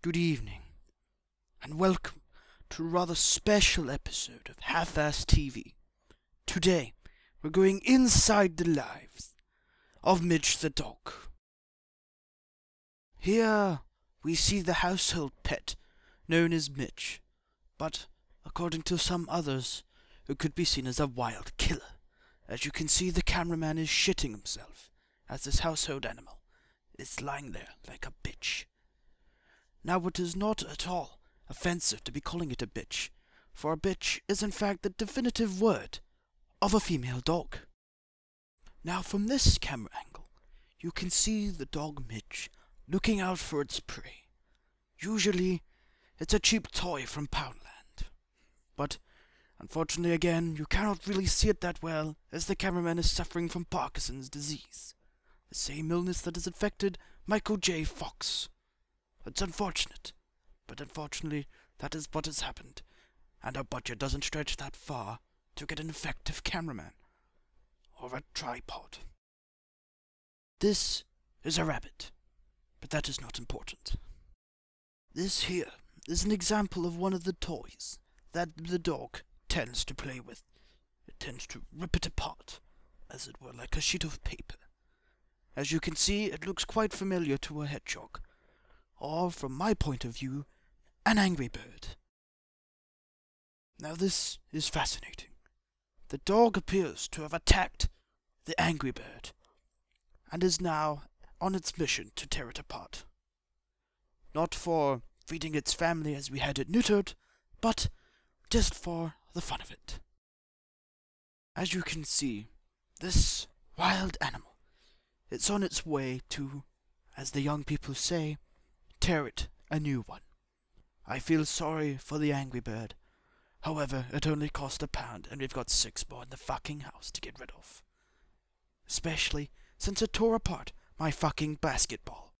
Good evening, and welcome to a rather special episode of Half-Assed TV. Today, we're going inside the lives of Midge the dog. Here, we see the household pet known as Midge, but according to some others, it could be seen as a wild killer. As you can see, the cameraman is shitting himself as this household animal is lying there like a bitch. Now, it is not at all offensive to be calling it a bitch, for a bitch is in fact the definitive word of a female dog. Now, from this camera angle, you can see the dog Midge looking out for its prey. Usually, it's a cheap toy from Poundland, but unfortunately again, you cannot really see it that well, as the cameraman is suffering from Parkinson's disease, the same illness that has affected Michael J. Fox. It's unfortunate, but unfortunately, that is what has happened, and our budget doesn't stretch that far to get an effective cameraman or a tripod. This is a rabbit, but that is not important. This here is an example of one of the toys that the dog tends to play with. It tends to rip it apart, as it were, like a sheet of paper. As you can see, it looks quite familiar to a hedgehog, or, from my point of view, an angry bird. Now this is fascinating. The dog appears to have attacked the angry bird, and is now on its mission to tear it apart. Not for feeding its family as we had it neutered, but just for the fun of it. As you can see, this wild animal, it's on its way to, as the young people say, tear it a new one. I feel sorry for the angry bird. However, it only cost £1, and we've got 6 more in the fucking house to get rid of. Especially since it tore apart my fucking basketball.